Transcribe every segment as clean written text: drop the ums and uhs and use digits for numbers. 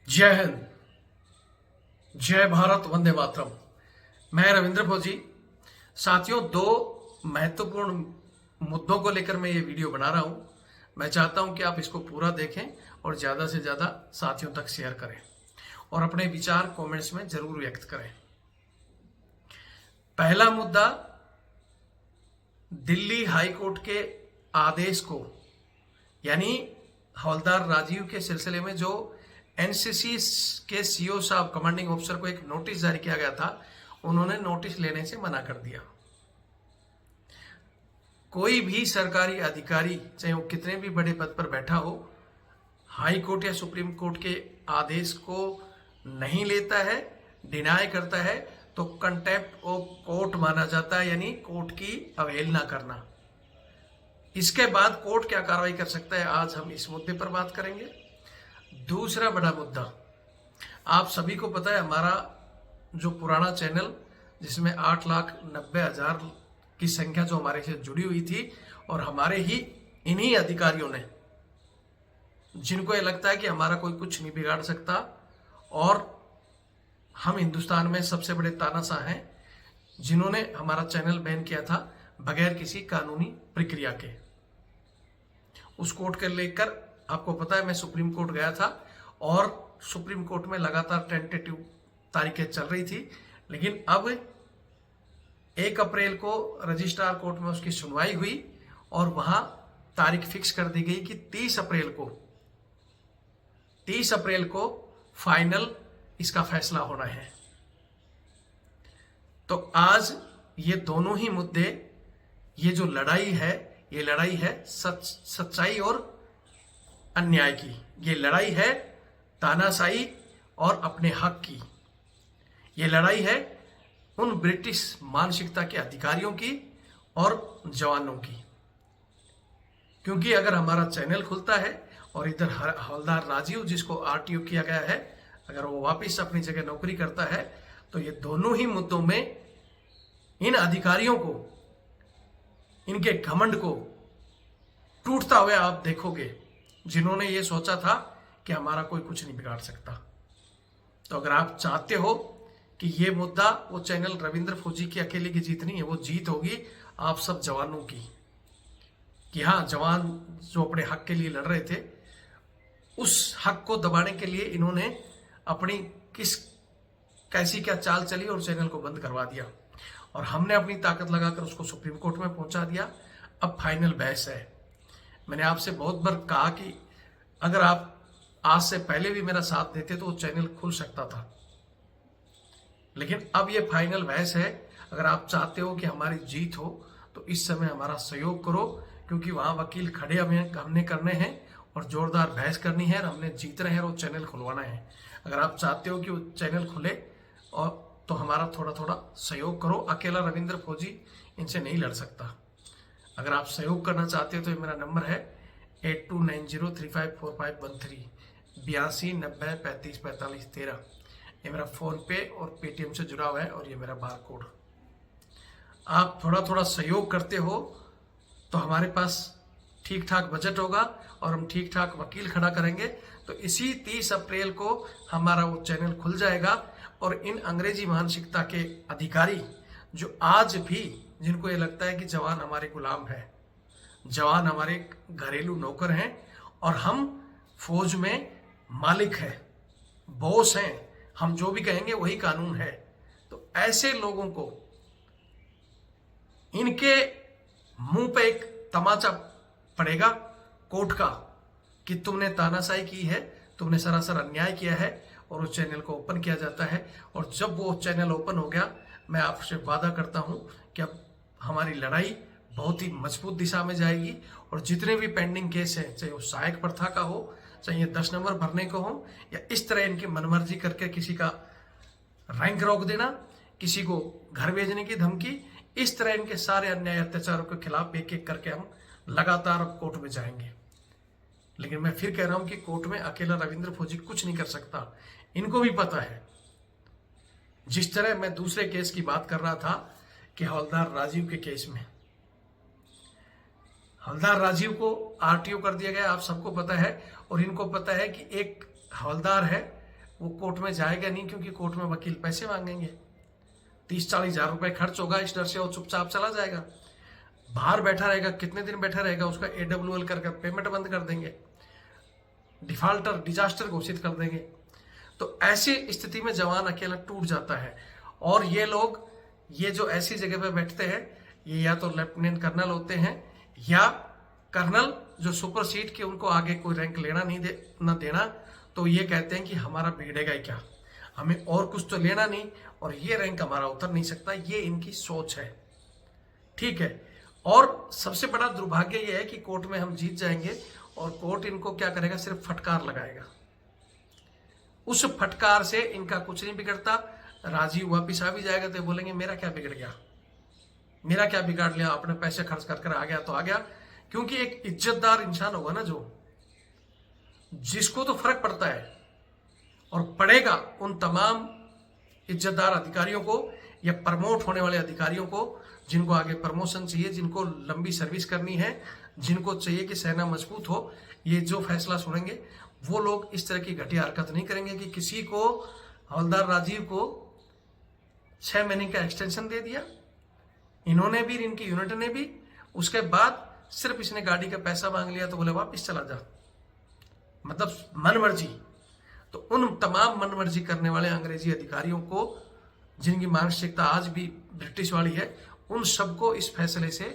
जय हिंद, जय भारत, वंदे मातरम। मैं रविंद्र फौजी। साथियों, दो महत्वपूर्ण मुद्दों को लेकर मैं ये वीडियो बना रहा हूं। मैं चाहता हूं कि आप इसको पूरा देखें और ज्यादा से ज्यादा साथियों तक शेयर करें और अपने विचार कमेंट्स में जरूर व्यक्त करें। पहला मुद्दा, दिल्ली हाई कोर्ट के आदेश को, यानी हवलदार राजीव के सिलसिले में जो एनसीसी के सीओ साहब, कमांडिंग ऑफिसर को एक नोटिस जारी किया गया था, उन्होंने नोटिस लेने से मना कर दिया। कोई भी सरकारी अधिकारी, चाहे वो कितने भी बड़े पद पर बैठा हो, हाई कोर्ट या सुप्रीम कोर्ट के आदेश को नहीं लेता है, डिनाय करता है, तो कंटेम्प्ट ऑफ कोर्ट माना जाता है, यानी कोर्ट की अवहेलना करना। इसके बाद कोर्ट क्या कार्रवाई कर सकता है, आज हम इस मुद्दे पर बात करेंगे। दूसरा बड़ा मुद्दा, आप सभी को पता है, हमारा जो पुराना चैनल, जिसमें 8,90,000 की संख्या जो हमारे से जुड़ी हुई थी, और हमारे ही इन्हीं अधिकारियों ने, जिनको ये लगता है कि हमारा कोई कुछ नहीं बिगाड़ सकता और हम हिंदुस्तान में सबसे बड़े तानाशाह हैं, जिन्होंने हमारा चैनल बैन किया था बगैर किसी कानूनी प्रक्रिया के। उस कोर्ट के लेकर आपको पता है, मैं सुप्रीम कोर्ट गया था और सुप्रीम कोर्ट में लगातार टेंटेटिव तारीखें चल रही थी, लेकिन अब 1 अप्रैल को रजिस्ट्रार कोर्ट में उसकी सुनवाई हुई और वहां तारीख फिक्स कर दी गई कि 30 अप्रैल को फाइनल इसका फैसला होना है। तो आज ये दोनों ही मुद्दे, ये जो लड़ाई है, ये लड़ाई है सच्चाई और अन्याय की। ये लड़ाई है तानाशाही और अपने हक की। ये लड़ाई है उन ब्रिटिश मानसिकता के अधिकारियों की और जवानों की। क्योंकि अगर हमारा चैनल खुलता है और इधर हवलदार राजीव, जिसको आरटीओ किया गया है, अगर वो वापस अपनी जगह नौकरी करता है, तो ये दोनों ही मुद्दों में इन अधिकारियों को, इनके घमंड को टूटता हुआ आप देखोगे, जिन्होंने ये सोचा था कि हमारा कोई कुछ नहीं बिगाड़ सकता। तो अगर आप चाहते हो कि ये मुद्दा, वो चैनल रविंद्र फौजी की अकेले की जीत नहीं है, वो जीत होगी आप सब जवानों की। कि हाँ, जवान जो अपने हक के लिए लड़ रहे थे, उस हक को दबाने के लिए इन्होंने अपनी कैसी क्या चाल चली और चैनल को बंद करवा दिया, और हमने अपनी ताकत लगाकर उसको सुप्रीम कोर्ट में पहुंचा दिया। अब फाइनल बहस है। मैंने आपसे बहुत बार कहा कि अगर आप आज से पहले भी मेरा साथ देते तो वो चैनल खुल सकता था, लेकिन अब ये फाइनल बहस है। अगर आप चाहते हो कि हमारी जीत हो, तो इस समय हमारा सहयोग करो, क्योंकि वहां वकील खड़े हमने करने हैं और जोरदार बहस करनी है, और हमने जीतना है और वो चैनल खुलवाना है। अगर आप चाहते हो कि वो चैनल खुले, और तो हमारा थोड़ा थोड़ा सहयोग करो। अकेला रविंद्र फौजी इनसे नहीं लड़ सकता। अगर आप सहयोग करना चाहते हो तो ये मेरा नंबर है 8290354513, 8290354513। ये मेरा फोन पे और पेटीएम से जुड़ा हुआ है, और ये मेरा बार कोड। आप थोड़ा थोड़ा सहयोग करते हो तो हमारे पास ठीक ठाक बजट होगा और हम ठीक ठाक वकील खड़ा करेंगे। तो इसी 30 अप्रैल को हमारा वो चैनल खुल जाएगा, और इन अंग्रेजी मानसिकता के अधिकारी, जो आज भी, जिनको ये लगता है कि जवान हमारे गुलाम है, जवान हमारे घरेलू नौकर हैं और हम फौज में मालिक हैं, बॉस हैं, हम जो भी कहेंगे वही कानून है, तो ऐसे लोगों को, इनके मुंह पे एक तमाचा पड़ेगा कोर्ट का कि तुमने तानाशाही की है, तुमने सरासर अन्याय किया है, और उस चैनल को ओपन किया जाता है। और जब वो चैनल ओपन हो गया, मैं आपसे वादा करता हूं कि अब हमारी लड़ाई बहुत ही मजबूत दिशा में जाएगी, और जितने भी पेंडिंग केस हैं, चाहे वो सहायक प्रथा का हो, चाहे 10 नंबर भरने को हो, या इस तरह इनकी मनमर्जी करके किसी का रैंक रोक देना, किसी को घर भेजने की धमकी, इस तरह इनके सारे अन्याय अत्याचारों के खिलाफ एक एक करके हम लगातार कोर्ट में जाएंगे। लेकिन मैं फिर कह रहा हूं कि कोर्ट में अकेला रविंद्र फौजी कुछ नहीं कर सकता। इनको भी पता है, जिस तरह मैं दूसरे केस की बात कर रहा था कि हवलदार राजीव के केस में, हवलदार राजीव को आरटीओ कर दिया गया, आप सबको पता है। और इनको पता है कि एक हवलदार है वो कोर्ट में जाएगा नहीं, क्योंकि कोर्ट में वकील पैसे मांगेंगे। 30-40 हजार रुपए खर्च होगा, इस डर से वो चुपचाप चला जाएगा, बाहर बैठा रहेगा। कितने दिन बैठा रहेगा, उसका AWL कर पेमेंट बंद कर देंगे, डिफॉल्टर डिजास्टर घोषित कर देंगे। तो ऐसी स्थिति में जवान अकेला टूट जाता है। और ये लोग, ये जो ऐसी जगह पे बैठते हैं, ये या तो लेफ्टिनेंट कर्नल होते हैं या कर्नल जो सुपर सीट के, उनको आगे कोई रैंक लेना नहीं देना, तो ये कहते हैं कि हमारा बिगड़ेगा ही क्या, हमें और कुछ तो लेना नहीं और ये रैंक हमारा उतर नहीं सकता। ये इनकी सोच है, ठीक है। और सबसे बड़ा दुर्भाग्य ये है कि कोर्ट में हम जीत जाएंगे और कोर्ट इनको क्या करेगा, सिर्फ फटकार लगाएगा। उस फटकार से इनका कुछ नहीं बिगड़ता। राजीव वापिस आ भी जाएगा तो बोलेंगे मेरा क्या बिगड़ गया, मेरा क्या बिगाड़ लिया, आपने पैसे खर्च कर आ गया तो आ गया। क्योंकि एक इज्जतदार इंसान होगा ना, जो जिसको तो फर्क पड़ता है और पड़ेगा, उन तमाम इज्जतदार अधिकारियों को या प्रमोट होने वाले अधिकारियों को, जिनको आगे प्रमोशन चाहिए, जिनको लंबी सर्विस करनी है, जिनको चाहिए कि सेना मजबूत हो, ये जो फैसला सुनेंगे वो लोग इस तरह की घटिया हरकत नहीं करेंगे कि किसी को, हवलदार राजीव को 6 महीने का एक्सटेंशन दे दिया इन्होंने भी, इनकी यूनिट ने भी। उसके बाद सिर्फ इसने गाड़ी का पैसा मांग लिया तो बोले वापिस चला जा, मतलब मनमर्जी। तो उन तमाम मनमर्जी करने वाले अंग्रेजी अधिकारियों को, जिनकी मानसिकता आज भी ब्रिटिश वाली है, उन सबको इस फैसले से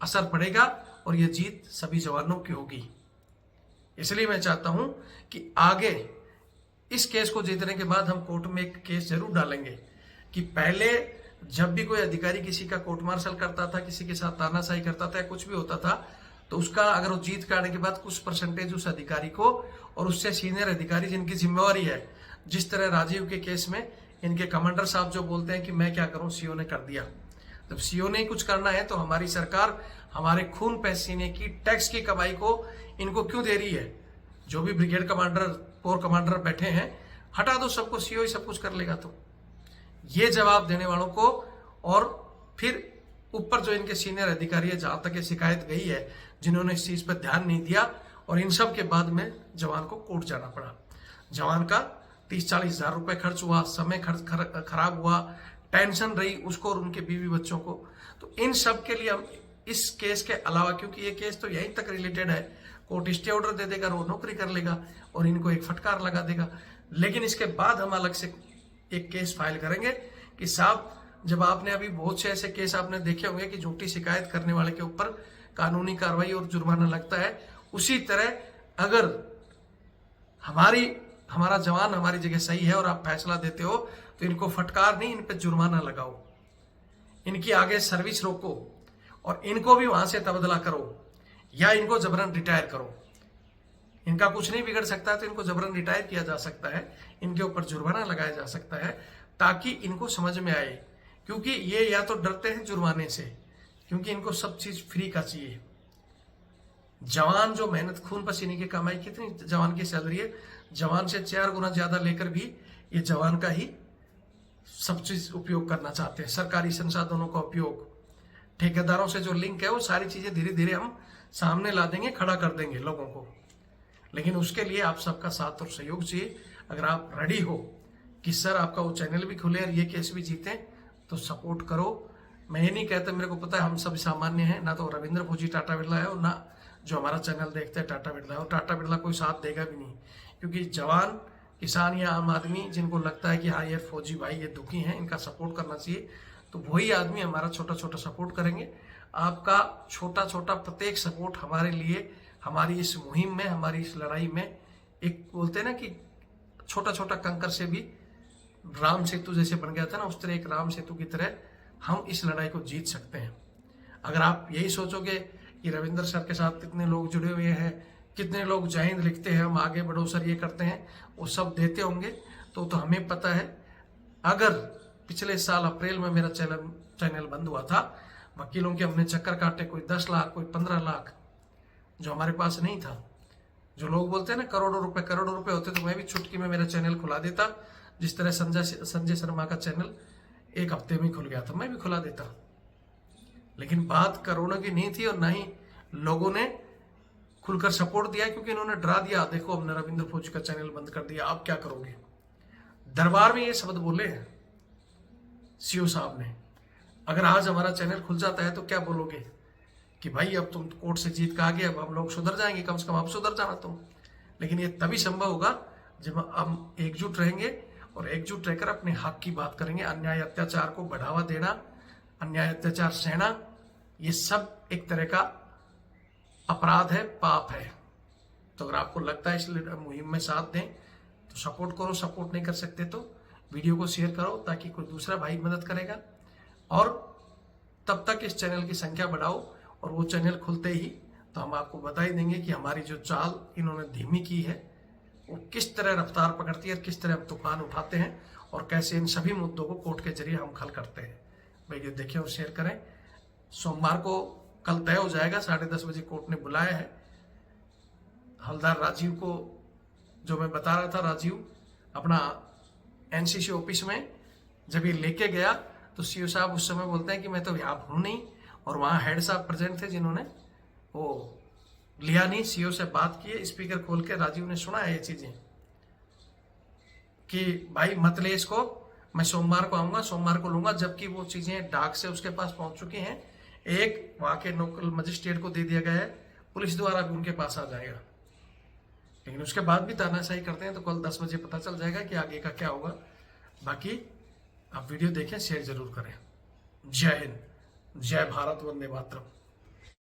असर पड़ेगा और यह जीत सभी जवानों की होगी। इसलिए मैं चाहता हूं कि आगे इस केस को जीतने के बाद हम कोर्ट में एक केस जरूर डालेंगे कि पहले जब भी कोई अधिकारी किसी का कोर्ट मार्शल करता था, किसी के साथ तानाशाही करता था या कुछ भी होता था, तो उसका अगर वो जीत के आने के बाद कुछ परसेंटेज उस अधिकारी को और उससे सीनियर अधिकारी जिनकी जिम्मेवारी है, जिस तरह राजीव के केस में इनके कमांडर साहब जो बोलते हैं कि मैं क्या करूं, सीओ ने कर दिया। जब सीओ ने ही कुछ करना है तो हमारी सरकार हमारे खून पसीने की टैक्स की कमाई को इनको क्यों दे रही है? जो भी ब्रिगेड कमांडर, कोर कमांडर बैठे हैं, हटा दो सबको, सीओ ही सब कुछ कर लेगा। तो ये जवाब देने वालों को, और फिर ऊपर जो इनके सीनियर अधिकारी है, जहां तक ये शिकायत गई है, जिन्होंने इस चीज पर ध्यान नहीं दिया, और इन सब के बाद में जवान को कोर्ट जाना पड़ा। जवान का 30-40 हजार रुपए खर्च हुआ, समय खराब हुआ, टेंशन रही उसको और उनके बीवी बच्चों को। तो इन सब के लिए हम इस केस के अलावा, क्योंकि ये केस तो यहीं तक रिलेटेड है, कोर्ट स्टे ऑर्डर दे देगा, वो नौकरी कर लेगा और इनको एक फटकार लगा देगा। लेकिन इसके बाद हम अलग से एक केस फाइल करेंगे कि साहब, जब आपने अभी बहुत से ऐसे केस आपने देखे होंगे कि झूठी शिकायत करने वाले के ऊपर कानूनी कार्रवाई और जुर्माना लगता है, उसी तरह अगर हमारा जवान हमारी जगह सही है और आप फैसला देते हो तो इनको फटकार नहीं, इन पे जुर्माना लगाओ, इनकी आगे सर्विस रोको और इनको भी वहां से तबादला करो या इनको जबरन रिटायर करो। इनका कुछ नहीं बिगड़ सकता तो इनको जबरन रिटायर किया जा सकता है, इनके ऊपर जुर्माना लगाया जा सकता है, ताकि इनको समझ में आए। क्योंकि ये या तो डरते हैं जुर्माने से, क्योंकि इनको सब चीज फ्री का चाहिए। जवान जो मेहनत खून पसीने की कमाई, कितनी जवान की सैलरी है, जवान से 4 गुना ज्यादा लेकर भी ये जवान का ही सब चीज उपयोग करना चाहते हैं। सरकारी संसाधनों का उपयोग, ठेकेदारों से जो लिंक है, वो सारी चीजें धीरे धीरे हम सामने ला देंगे, खड़ा कर देंगे लोगों को। लेकिन उसके लिए आप सबका साथ और सहयोग चाहिए। अगर आप रेडी हो कि सर आपका वो चैनल भी खुले और ये केस भी जीते, तो सपोर्ट करो। मैं ये नहीं कहता, मेरे को पता है हम सब सामान्य हैं, ना तो रविंद्र फौजी टाटा बिरला है और ना जो हमारा चैनल देखते हैं टाटा बिरला है, और टाटा बिरला कोई साथ देगा भी नहीं। क्योंकि जवान, किसान या आम आदमी जिनको लगता है कि हाँ ये फौजी भाई ये दुखी हैं, इनका सपोर्ट करना चाहिए, तो वही आदमी हमारा छोटा छोटा सपोर्ट करेंगे। आपका छोटा छोटा प्रत्येक सपोर्ट हमारे लिए, हमारी इस मुहिम में, हमारी इस लड़ाई में, एक बोलते हैं ना कि छोटा छोटा कंकर से भी राम सेतु जैसे बन गया था ना, उस तरह एक राम सेतु की तरह हम इस लड़ाई को जीत सकते हैं। अगर आप यही सोचोगे कि रविंद्र सर के साथ कितने लोग जुड़े हुए हैं, कितने लोग जय हिंद लिखते हैं, हम आगे बढ़ो सर ये करते हैं, वो सब देते होंगे, तो हमें पता है। अगर पिछले साल अप्रैल में मेरा चैनल बंद हुआ था, वकीलों के हमने चक्कर काटे, कोई 10 लाख, कोई 15 लाख, जो हमारे पास नहीं था। जो लोग बोलते हैं ना करोड़ों रुपए होते, तो मैं भी छुटकी में मेरा चैनल खुला देता। जिस तरह संजय शर्मा का चैनल 1 हफ्ते में खुल गया था, मैं भी खुला देता। लेकिन बात करोड़ों की नहीं थी और ना ही लोगों ने खुलकर सपोर्ट दिया, क्योंकि इन्होंने डरा दिया, देखो हमने रविंद्र फौजी का चैनल बंद कर दिया, आप क्या करोगे। दरबार में ये शब्द बोले हैं सीओ साहब ने। अगर आज हमारा चैनल खुल जाता है तो क्या बोलोगे कि भाई अब तुम कोर्ट से जीत के आ गए, अब हम लोग सुधर जाएंगे, कम से कम अब सुधर जाना तुम। लेकिन ये तभी संभव होगा जब हम एकजुट रहेंगे और एकजुट रहकर अपने हक की बात करेंगे। अन्याय अत्याचार को बढ़ावा देना, अन्याय अत्याचार सहना, ये सब एक तरह का अपराध है, पाप है। तो अगर आपको लगता है इस मुहिम में साथ दें तो सपोर्ट करो, सपोर्ट नहीं कर सकते तो वीडियो को शेयर करो ताकि कोई दूसरा भाई मदद करेगा। और तब तक इस चैनल की संख्या बढ़ाओ, और वो चैनल खुलते ही तो हम आपको बता ही देंगे कि हमारी जो चाल इन्होंने धीमी की है वो किस तरह रफ्तार पकड़ती है और किस तरह हम तूफान उठाते हैं और कैसे इन सभी मुद्दों को कोर्ट के जरिए हम हल करते हैं। वीडियो देखें और शेयर करें। सोमवार को कल तय हो जाएगा, 10:30 बजे कोर्ट ने बुलाया है। हवलदार राजीव को, जो मैं बता रहा था, राजीव अपना एनसीसी ऑफिस में जब ये लेके गया तो सीओ साहब उस समय बोलते हैं कि मैं तो यहाँ हूँ नहीं, और वहाँ हेड साहब प्रेजेंट थे जिन्होंने वो लिया नहीं, सीओ से बात की, स्पीकर खोल के राजीव ने सुना है ये चीजें कि भाई मत ले इसको, मैं सोमवार को आऊंगा, सोमवार को लूंगा। जबकि वो चीजें डाक से उसके पास पहुंच चुकी हैं। एक वहां के लोकल मजिस्ट्रेट को दे दिया गया है, पुलिस द्वारा भी उनके पास आ जाएगा। लेकिन उसके बाद भी तानाशाही करते हैं तो कल 10 बजे पता चल जाएगा कि आगे का क्या होगा। बाकी आप वीडियो देखें, शेयर जरूर करें। जय हिंद, जय भारत, वंदे मातरम।